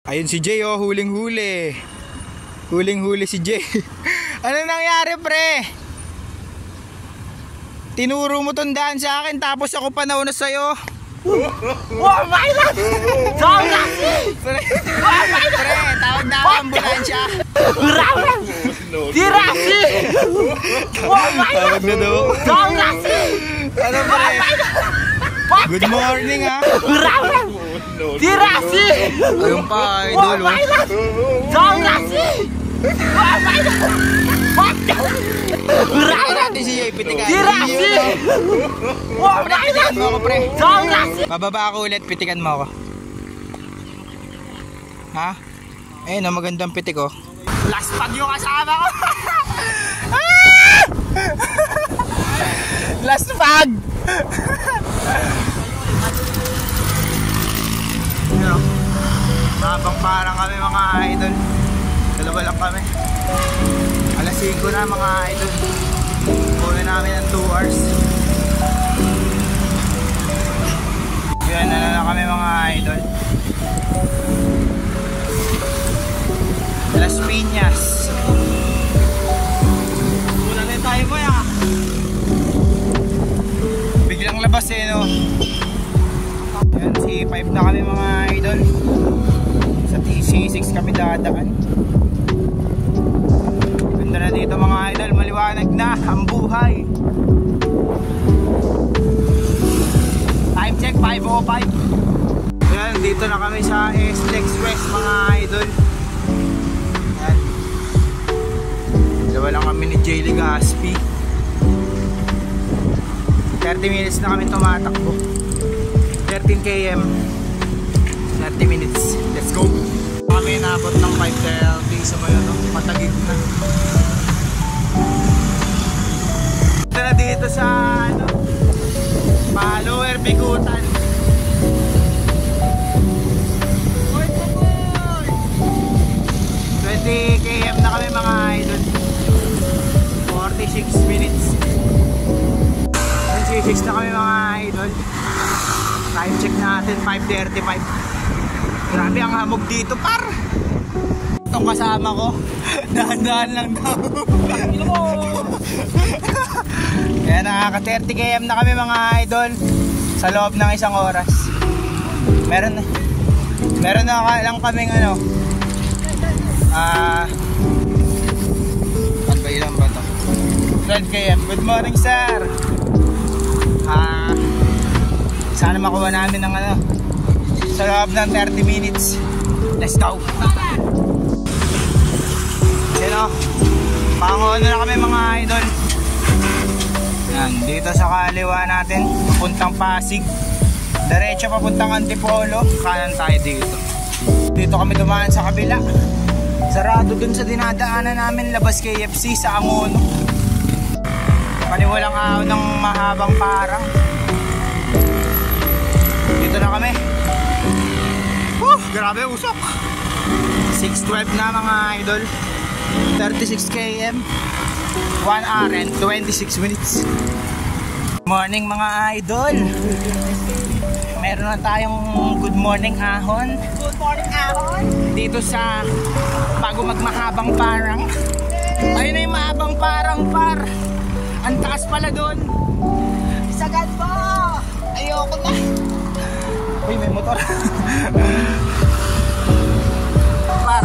Ayun si Jay, oh, huling-huli. Huling-huli si Jay. Ano nangyari, pre? Tinuro mo tong daan sa akin tapos ako pa nauna sa'yo. Oh my God! Pre, tawag na ako ambulansya. Tirasi! Oh my God! Tawag na daw. Ano, pre? Good morning, ha? Tirasi! Ayun pa, idol, oh. Pitikan natin si Jay, pitikan. Tirasi! Pitikan mo ako, pre. Bababa ako ulit, pitikan mo ako. Ha? Ayun, magandang pitik, oh. Last pag yung kasama ko! Last pag! Habang parang kami mga idol, dalawa lang kami. Alas 5 na mga idol. Puno namin ng 2 hours. Yun, ano na kami mga idol. Las Piñas. Wala na tayo mo ya. Biglang labas eh, no. Yan, C5 na kami mga idol. Sa TC6 kami dadaan. Ganda na dito mga idol, maliwanag na ang buhay. Time check 5:05. Yan, dito na kami sa SLEX West mga idol. Yan. Dalawa lang kami ni Jay Legaspi. 30 minutes na kami tumatakbo. 13 km 30 minutes. Let's go. Kami nabot ng 5:30 sa mayo, no? Patagig na. Ito na dito sa ano, Lower Bigutan. Oy, boy! 20 km na kami mga idol. 46 minutes. 26 na kami mga idol. Time check natin 5:35. Grabe ang hamog dito, par. Itong kasama ko, dahan-dahan lang daw. Kaya nakaka 30 km na kami mga idol sa loob ng isang oras. Meron na lang kaming ano, ano ba ilang ba ito? 12 km. Good morning, sir. Sana makuha namin ng ano sa loob ng 30 minutes. Let's go. Sino? Panguha na kami mga idol. Yan, dito sa kaliwa natin, papuntang Pasig. Diretso papuntang Antipolo. Kanan tayo dito. Dito kami dumaan sa kabila. Sarado dun sa dinadaanan namin, labas KFC sa Angono. Paniwalang araw ng mahabang parang. Dito na kami. Grabe usok. 6:12 na mga idol. 36 km 1 hour and 26 minutes. Morning mga idol. Meron na tayong good morning ahon. Good morning, ahon. Dito sa bago magmahabang parang. Ayun na yung mahabang parang, par. Ang taas pala doon. Sagad mo. Ayoko na. Uy, may motor. Par.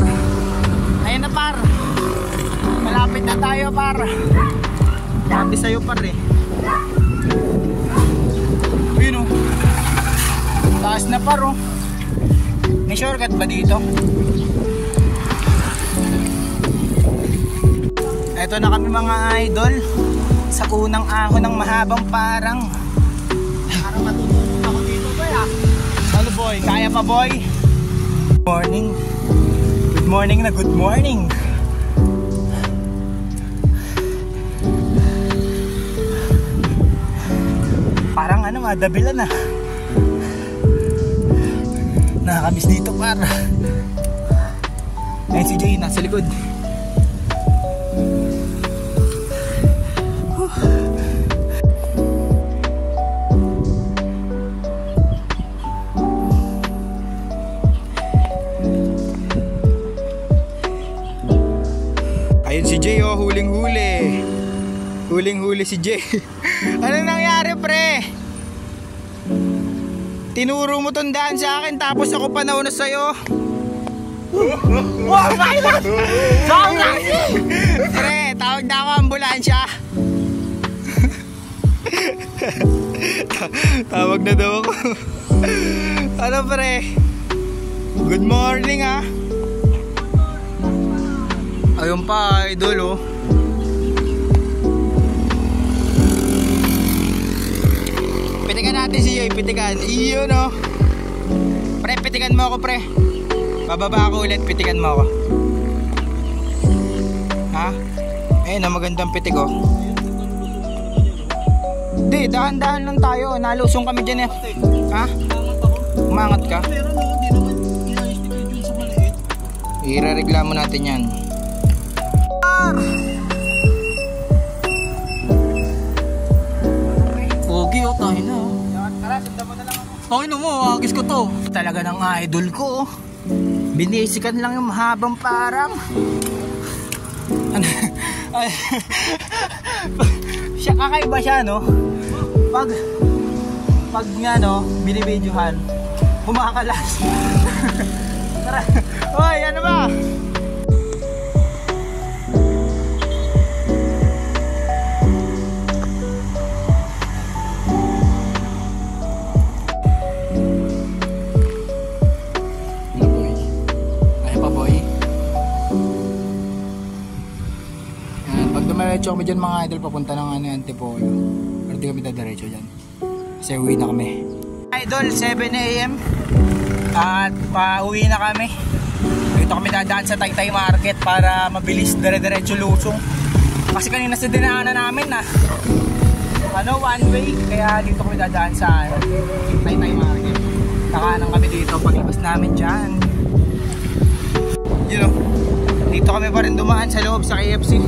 Ayun na, par. Malapit na tayo, par. Sabi sa'yo, par, eh. Ayun, oh. Taas na, par, oh. May shortcut ba dito? Eto na kami mga idol sa unang ahon ng mahabang parang. Parang matutulog ako dito, boy, ah. Ano, boy? Kaya pa, boy? Good morning. Good morning na good morning. Parang ano, madabilan na. Nakakamiss dito, para. Ayun si Jay, nasa likod. Jay oh, huling-huli. Huling-huli si Jay. Anong nangyari pre? Tinuro mo tong daan sa akin tapos ako pa nauna sa'yo. Wow, my God! Pre, tawag na ako ambulansya. Tawag na daw ako. Ano pre? Good morning ah. Ayun pa idol oh. Pitikan natin si Jay, pitikan. Iyon oh. Pre, pitikan mo ako pre. Bababa ako ulit, pitikan mo ako. Ha? Ayun oh, magandang pitik oh. Hindi, dahan-dahan lang tayo. Nalusong kami dyan eh. Ha? Umangat ka? Pero no, hindi naman inayos ni Kuya Jun sa maliit. Ire-reklamo natin yan. Pogi oh, tayo na oh. Tara, sundan mo na lang ako. Pangino mo, agis ko to. Talaga ng idol ko oh. Binisikan lang yung mahabang parang. Ano? Siya, kakaiba siya no. Pag nga no, binibidyohan, kumakalas. Tara. Hoy, ano ba? Diretso kami dyan mga idol, papunta ng Antipolo. Pero di kami dadiretso dyan kasi uwi na kami. Idol, 7 AM at pauwi na kami. Dito kami dadaan sa Taytay Market para mabilis dire-diretso lusong. Kasi kanina sa dinaanan namin na one way, kaya dito kami dadaan sa Taytay Market. Nakaanang kami dito paglabas namin dyan. You know, dito kami pa rin dumaan sa loob sa KFC.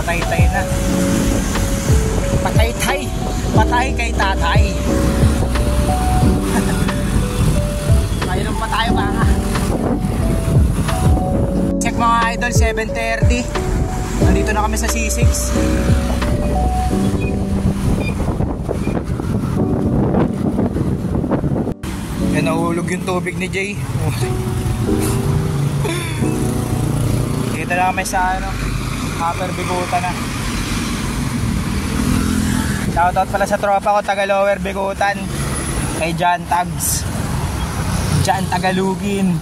Patay-tay na. Patay-tay. Patay kay tatay. Mayroon pa tayo ba nga? Check mga idol, 7:30. Nandito na kami sa C6. Yan, nahulog yung tubig ni Jay. Dito na kami sa Upper Bigutan na. Shoutout pala sa tropa ko taga Lower Bigutan, kay John Tags, John Tagalugin.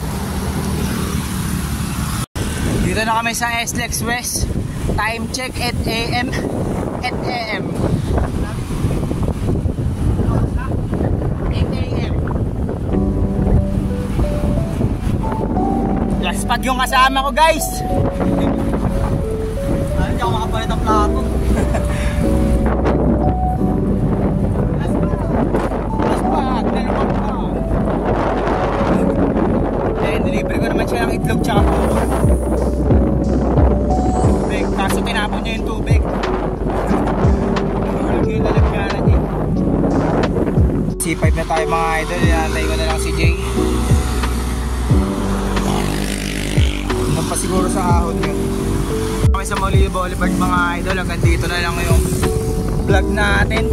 Dito na kami sa SLEX West. Time check 8 AM. 8 AM. 8 AM. Last pag yung kasama ko guys. Hindi ako makapalit ang plato. Laspag, dalawang pa. Eh, deliver ko naman siya ng itlog tsaka tubig. Kaso tinapon niya yung tubig. Walang yung lalagyanan niya. C5 na tayo mga idol. Inantay ko na lang si Jay. Nandun pa siguro sa ahon yun. Kami sa Molly Boulevard mga idol, hanggang dito na lang yung vlog natin.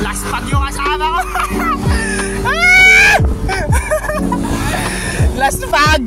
Last pag yung kasama ko. Last pag.